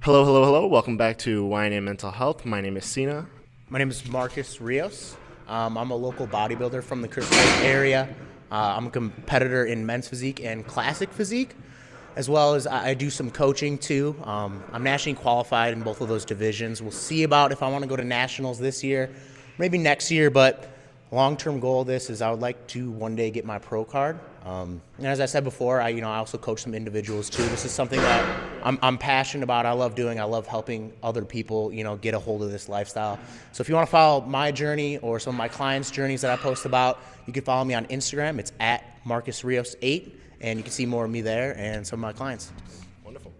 Hello, hello, hello. Welcome back to YNA Mental Health. My name is Sina. My name is Marcus Rios. I'm a local bodybuilder from the Crystal Lake area. I'm a competitor in men's physique and classic physique, as well as I do some coaching too. I'm nationally qualified in both of those divisions. We'll see about if I want to go to nationals this year, maybe next year, but long-term goal of this is I would like to one day get my pro card. And as I said before, I also coach some individuals too. This is something that I'm passionate about. I love doing. I love helping other people, get a hold of this lifestyle. So if you want to follow my journey or some of my clients' journeys that I post about, you can follow me on Instagram. It's at Marcus Rios 8, and you can see more of me there and some of my clients. Wonderful.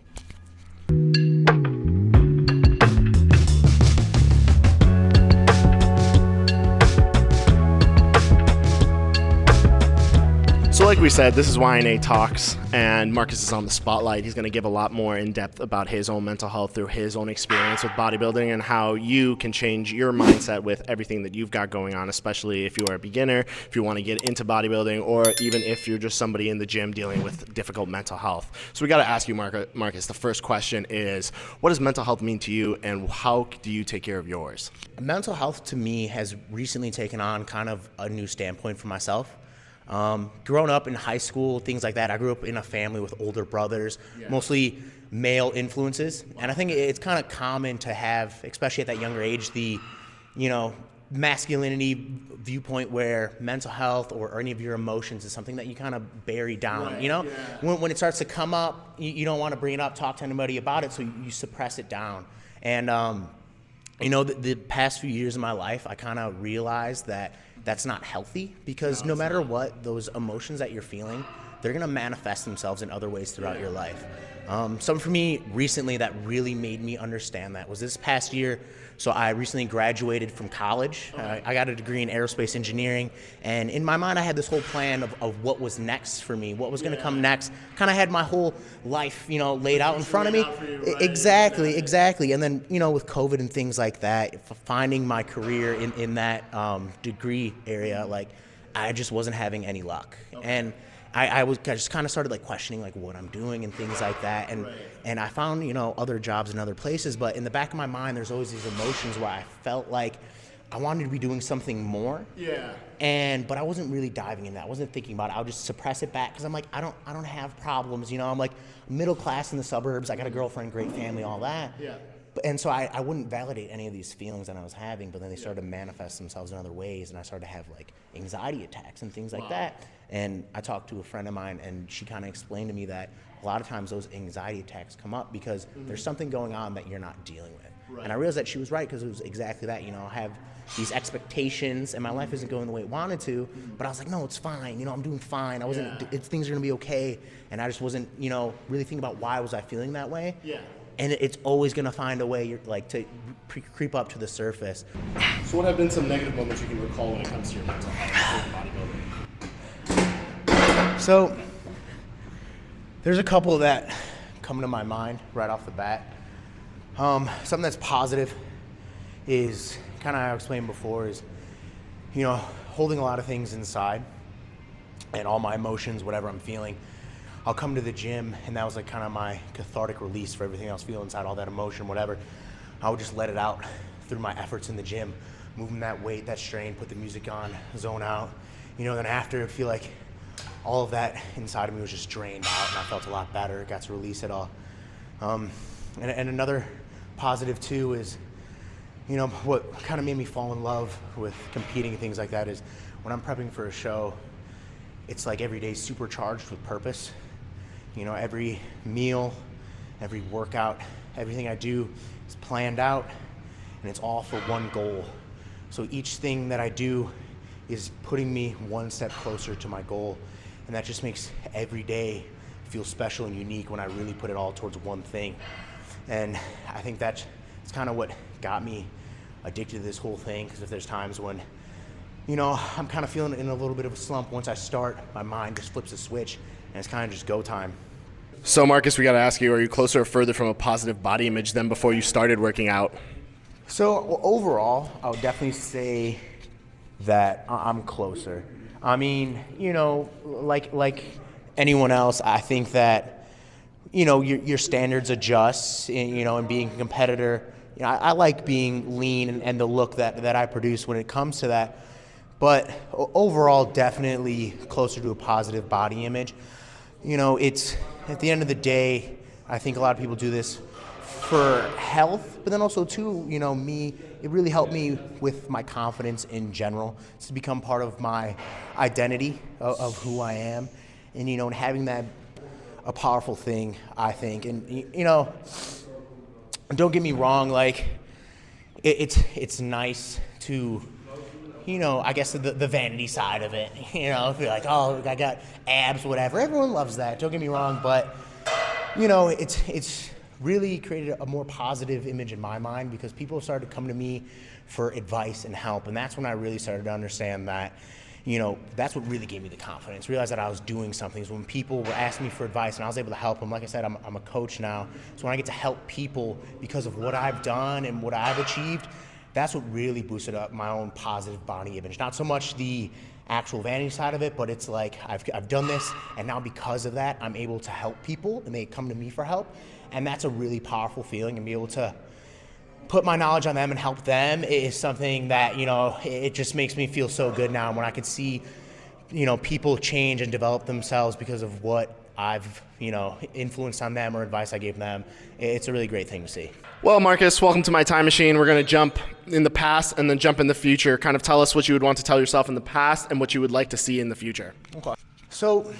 So like we said, this is YNA Talks, and Marcus is on the spotlight. He's going to give a lot more in depth about his own mental health through his own experience with bodybuilding and how you can change your mindset with everything that you've got going on, especially if you are a beginner, if you want to get into bodybuilding, or even if you're just somebody in the gym dealing with difficult mental health. So we got to ask you, Marcus, the first question is, what does mental health mean to you, and how do you take care of yours? Mental health to me has recently taken on kind of a new standpoint for myself. Growing up in high school, things like that, I grew up in a family with older brothers, mostly male influences. And I think it's kind of common to have, especially at that younger age, the, masculinity viewpoint where mental health or any of your emotions is something that you kind of bury down, When it starts to come up, you don't want to bring it up, talk to anybody about it, so you suppress it down. And, the past few years of my life, I kind of realized that that's not healthy, because no matter what, those emotions that you're feeling, they're going to manifest themselves in other ways throughout your life. Something for me recently that really made me understand that was this past year. So I recently graduated from college. I got a degree in aerospace engineering, and in my mind I had this whole plan of what was next for me, what was going to come next. Kind of had my whole life, laid out in front of me. Exactly. And then, with COVID and things like that, finding my career in that degree area, I just wasn't having any luck. And I just kind of started questioning what I'm doing and things like that, and I found other jobs in other places, but in the back of my mind there's always these emotions where I felt like I wanted to be doing something more, but I wasn't really diving in that. I wasn't thinking about it. I would just suppress it back because I'm like, I don't have problems, I'm like middle class in the suburbs. I got a girlfriend, great family, all that. And so I wouldn't validate any of these feelings that I was having, but then they started to manifest themselves in other ways, and I started to have anxiety attacks and things like that. And I talked to a friend of mine, and she kind of explained to me that a lot of times those anxiety attacks come up because there's something going on that you're not dealing with. And I realized that she was right, because it was exactly that. I have these expectations, and my life isn't going the way it wanted to, but I was like, no, it's fine. I'm doing fine. Things are going to be okay. And I just wasn't, really thinking about why was I feeling that way. And it's always going to find a way to creep up to the surface. So what have been some negative moments you can recall when it comes to your mental health with bodybuilding? So there's a couple that come to my mind right off the bat. Something that's positive is kind of, I explained before, is holding a lot of things inside and all my emotions, whatever I'm feeling. I'll come to the gym, and that was kind of my cathartic release for everything I was feeling inside, all that emotion, whatever. I would just let it out through my efforts in the gym, moving that weight, that strain, put the music on, zone out. Then after, I feel like all of that inside of me was just drained out, and I felt a lot better. Got to release it all. And another positive too is, what kind of made me fall in love with competing and things like that is when I'm prepping for a show, it's like every day supercharged with purpose. Every meal, every workout, everything I do is planned out, and it's all for one goal. So each thing that I do is putting me one step closer to my goal, and that just makes every day feel special and unique when I really put it all towards one thing. And I think it's kind of what got me addicted to this whole thing, because if there's times when I'm kind of feeling in a little bit of a slump, once I start, my mind just flips a switch, and it's kind of just go time. So Marcus, we got to ask you, are you closer or further from a positive body image than before you started working out? So overall, I would definitely say that I'm closer. I mean, like anyone else, I think that your standards adjust, and being a competitor. I like being lean and the look that I produce when it comes to that. But overall, definitely closer to a positive body image. It's at the end of the day, I think a lot of people do this for health, but then also too, me, it really helped me with my confidence in general. It's to become part of my identity of who I am, and having that a powerful thing, I think. And don't get me wrong, like it's nice to, I guess the vanity side of it, if you're like, oh, I got abs, whatever. Everyone loves that. Don't get me wrong, but it's really created a more positive image in my mind because people started to come to me for advice and help, and that's when I really started to understand that. That's what really gave me the confidence. Realized that I was doing something. So when people were asking me for advice and I was able to help them, like I said, I'm a coach now. So when I get to help people because of what I've done and what I've achieved, that's what really boosted up my own positive body image. Not so much the actual vanity side of it, but it's like I've done this, and now because of that, I'm able to help people, and they come to me for help. And that's a really powerful feeling, and be able to put my knowledge on them and help them is something that, it just makes me feel so good now when I could see, people change and develop themselves because of what I've, influenced on them or advice I gave them. It's a really great thing to see. Well, Marcus, welcome to my time machine. We're going to jump in the past and then jump in the future. Kind of tell us what you would want to tell yourself in the past and what you would like to see in the future. Okay. So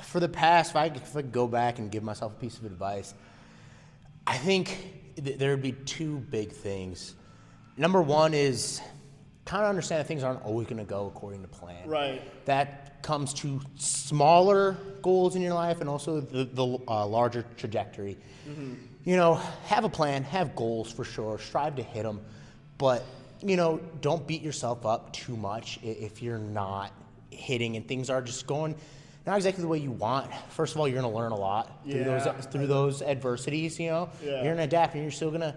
for the past, if I could go back and give myself a piece of advice, I think there would be two big things. Number one is kind of understand that things aren't always going to go according to plan. Right. That comes to smaller goals in your life and also the larger trajectory. Mm-hmm. Have a plan, have goals for sure, strive to hit them, but, don't beat yourself up too much if you're not hitting and things are just going not exactly the way you want. First of all, you're going to learn a lot through those adversities, You're going to adapt, and you're still going to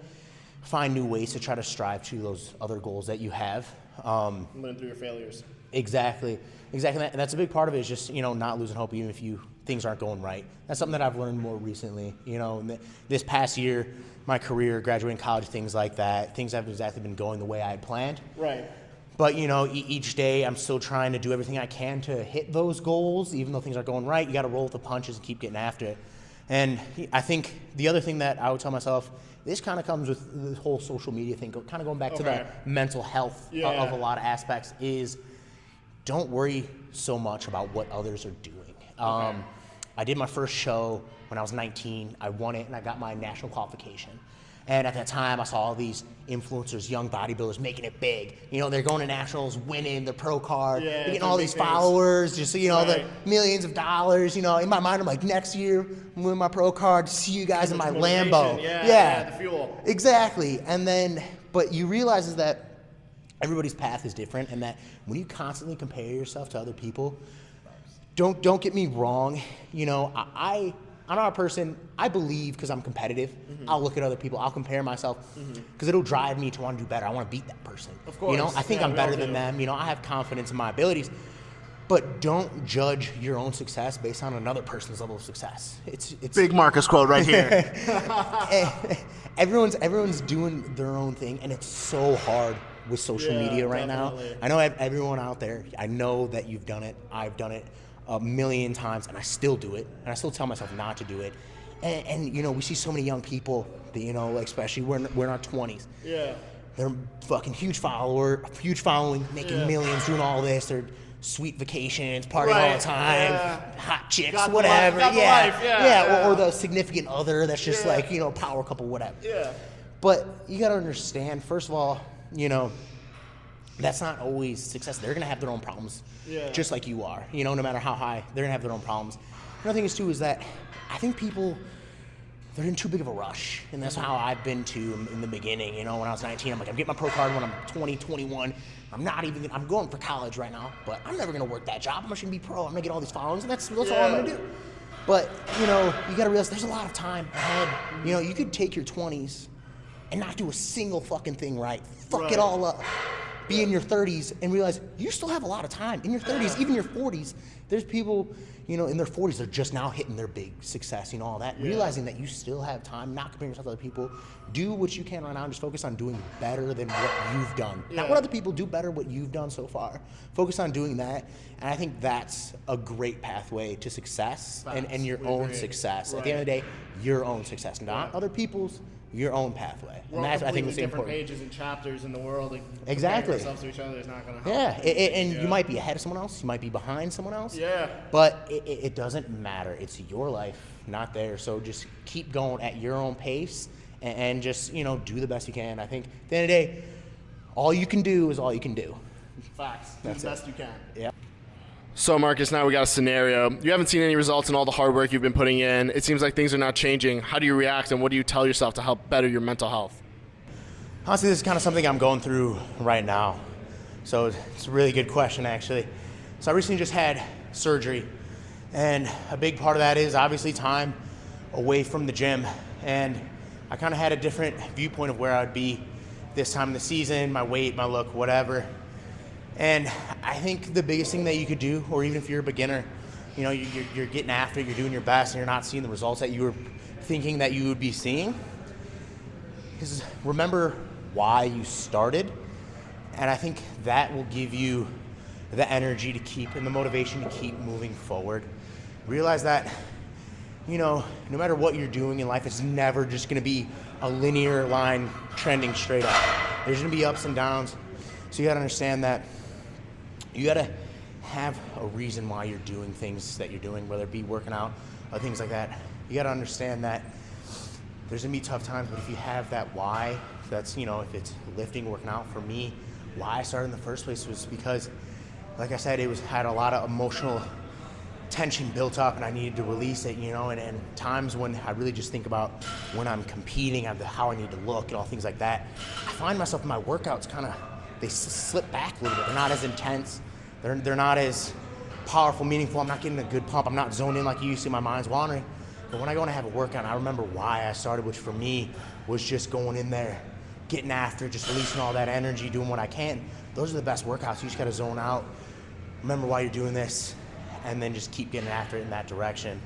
find new ways to try to strive to those other goals that you have. Learn through your failures. Exactly. And that's a big part of it is just, not losing hope even if things aren't going right. That's something that I've learned more recently. This past year, my career, graduating college, things like that, things haven't exactly been going the way I had planned. Right. But, each day I'm still trying to do everything I can to hit those goals. Even though things aren't going right, you got to roll with the punches and keep getting after it. And I think the other thing that I would tell myself, this kind of comes with the whole social media thing, kind of going back to the mental health of a lot of aspects, is don't worry so much about what others are doing. I did my first show when I was 19. I won it, and I got my national qualification. And at that time, I saw all these influencers, young bodybuilders, making it big. They're going to nationals, winning the pro card, they're getting all these followers, just the millions of dollars. In my mind, I'm like, next year, I'm winning my pro card, see you guys in my Lambo. Yeah, the fuel. Exactly. And then, but you realize is that everybody's path is different, and that when you constantly compare yourself to other people, don't get me wrong, I'm not a person, I believe because I'm competitive, I'll look at other people, I'll compare myself because it'll drive me to want to do better. I want to beat that person. Of course. I think I'm better than them. I have confidence in my abilities, but don't judge your own success based on another person's level of success. It's big Marcus quote right here. Everyone's doing their own thing, and it's so hard with social media right now. I know everyone out there, I know that you've done it, I've done it a million times, and I still do it, and I still tell myself not to do it. And we see so many young people that, especially we're in our 20s. Yeah. They're fucking huge following, making millions, doing all this. They're sweet vacations, partying all the time, hot chicks, whatever. Got the life. Or the significant other that's just power couple, whatever. Yeah. But you got to understand, first of all, that's not always success. They're going to have their own problems, just like you are. No matter how high, they're going to have their own problems. Another thing is, too, is that I think people, they're in too big of a rush. And that's how I've been, too, in the beginning. When I was 19, I'm like, I'm getting my pro card when I'm 20, 21. I'm going for college right now, but I'm never going to work that job. I'm just going to be pro. I'm going to get all these followings, and that's all I'm going to do. But, you got to realize there's a lot of time ahead. You could take your 20s and not do a single fucking thing right. Fuck it all up. Be in your 30s and realize you still have a lot of time. In your 30s, even your 40s, there's people, in their 40s, they're just now hitting their big success, all that. Yeah. Realizing that you still have time, not comparing yourself to other people. Do what you can right now and just focus on doing better than what you've done. Yeah. Not what other people do better, what you've done so far. Focus on doing that. And I think that's a great pathway to success and your own success. Right. At the end of the day, your own success, not other people's. Your own pathway, and that's, I think, what's important. Different pages and chapters in the world. Like, exactly. Ourselves to each other is not going to help. Yeah, and you might be ahead of someone else. You might be behind someone else. Yeah. But it doesn't matter. It's your life, not theirs. So just keep going at your own pace, and just do the best you can. I think at the end of the day, all you can do is all you can do. Facts. Do the best you can. Yeah. So, Marcus, now we got a scenario. You haven't seen any results in all the hard work you've been putting in. It seems like things are not changing. How do you react, and what do you tell yourself to help better your mental health? Honestly, this is kind of something I'm going through right now. So it's a really good question, actually. So I recently just had surgery, and a big part of that is obviously time away from the gym. And I kind of had a different viewpoint of where I'd be this time of the season, my weight, my look, whatever. And I think the biggest thing that you could do, or even if you're a beginner, you're getting after it, you're doing your best, and you're not seeing the results that you were thinking that you would be seeing, is remember why you started. And I think that will give you the energy to keep and the motivation to keep moving forward. Realize that, no matter what you're doing in life, it's never just going to be a linear line trending straight up. There's going to be ups and downs. So you got to understand that you got to have a reason why you're doing things that you're doing, whether it be working out or things like that. You got to understand that there's going to be tough times, but if you have that why, that's, if it's lifting, working out, for me, why I started in the first place was because, like I said, had a lot of emotional tension built up, and I needed to release it, and times when I really just think about when I'm competing, how I need to look and all things like that, I find myself in my workouts they slip back a little bit. They're not as intense. They're not as powerful, meaningful. I'm not getting a good pump. I'm not zoned in like you used to. My mind's wandering. But when I go and have a workout, I remember why I started, which for me was just going in there, getting after it, just releasing all that energy, doing what I can. Those are the best workouts. You just got to zone out, remember why you're doing this, and then just keep getting after it in that direction.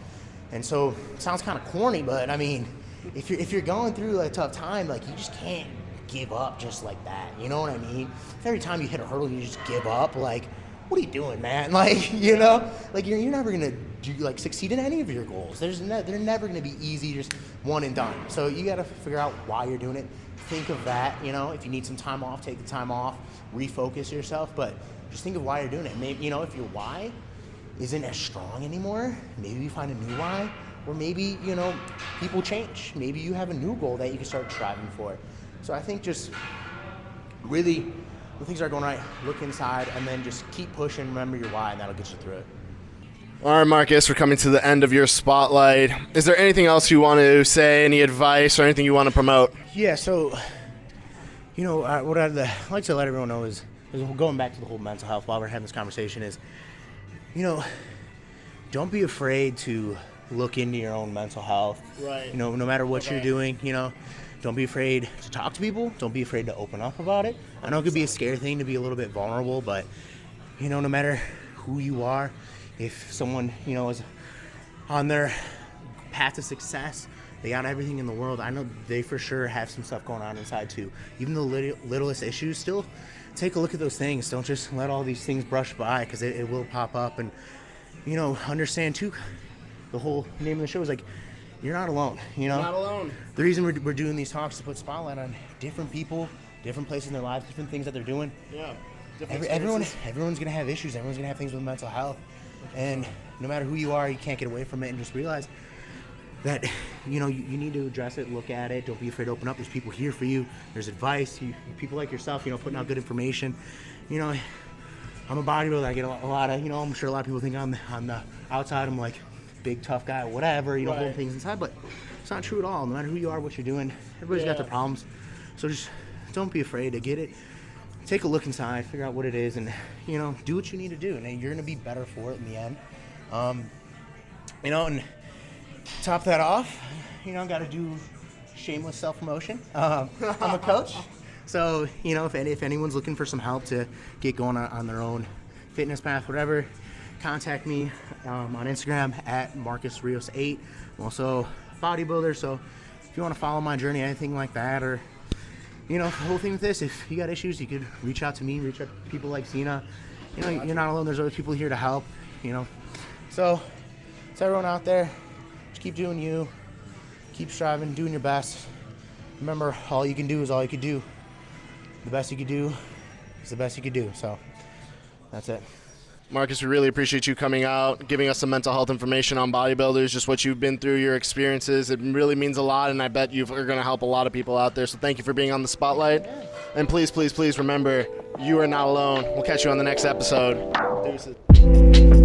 And so it sounds kind of corny, but I mean, if you're going through a tough time, like, you just can't give up just like that. You know what I mean? If every time you hit a hurdle you just give up, like, what are you doing, man? Like, you're never gonna succeed in any of your goals. They're never gonna be easy, just one and done. So you gotta figure out why you're doing it. Think of that. If you need some time off, take the time off, refocus yourself, but just think of why you're doing it. Maybe, if your why isn't as strong anymore, maybe you find a new why, or maybe, people change. Maybe you have a new goal that you can start striving for. So I think just really, when things are going right, look inside and then just keep pushing, remember your why, and that'll get you through it. All right, Marcus, we're coming to the end of your spotlight. Is there anything else you want to say, any advice or anything you want to promote? Yeah, so, what I'd like to let everyone know is going back to the whole mental health while we're having this conversation is, don't be afraid to look into your own mental health. Right. No matter what you're doing, don't be afraid to talk to people. Don't be afraid to open up about it. I know it could be a scary thing to be a little bit vulnerable, but, no matter who you are, if someone, is on their path to success, they got everything in the world, I know they for sure have some stuff going on inside too. Even the littlest issues, still take a look at those things. Don't just let all these things brush by, because it will pop up. And, understand too, the whole name of the show is you're not alone. Not alone. The reason we're doing these talks is to put spotlight on different people, different places in their lives, different things that they're doing. Yeah. Everyone's gonna have issues. Everyone's gonna have things with mental health, and no matter who you are, you can't get away from it. And just realize that you need to address it, look at it. Don't be afraid to open up. There's people here for you. There's advice. People like yourself, putting out good information. I'm a bodybuilder. I get a lot of, I'm sure a lot of people think on the outside I'm like big tough guy, whatever, right. Holding things inside, but it's not true at all. No matter who you are, what you're doing, everybody's got their problems. So just don't be afraid to get it. Take a look inside, figure out what it is, and do what you need to do, and you're gonna be better for it in the end. And top that off, got to do shameless self-promotion. I'm a coach, so if anyone's looking for some help to get going on their own fitness path, whatever, contact me on Instagram at Marcus Rios 8. I'm also a bodybuilder, so if you want to follow my journey, anything like that, or the whole thing with this, if you got issues, you could reach out to me, reach out to people like Zena. You're not alone. There's other people here to help. So everyone out there, just keep doing you, keep striving, doing your best. Remember, all you can do is all you can do. The best you can do is the best you can do. So that's it. Marcus, we really appreciate you coming out, giving us some mental health information on bodybuilders, just what you've been through, your experiences. It really means a lot, and I bet you are going to help a lot of people out there. So thank you for being on the spotlight. And please, please, please remember, you are not alone. We'll catch you on the next episode. Deuces.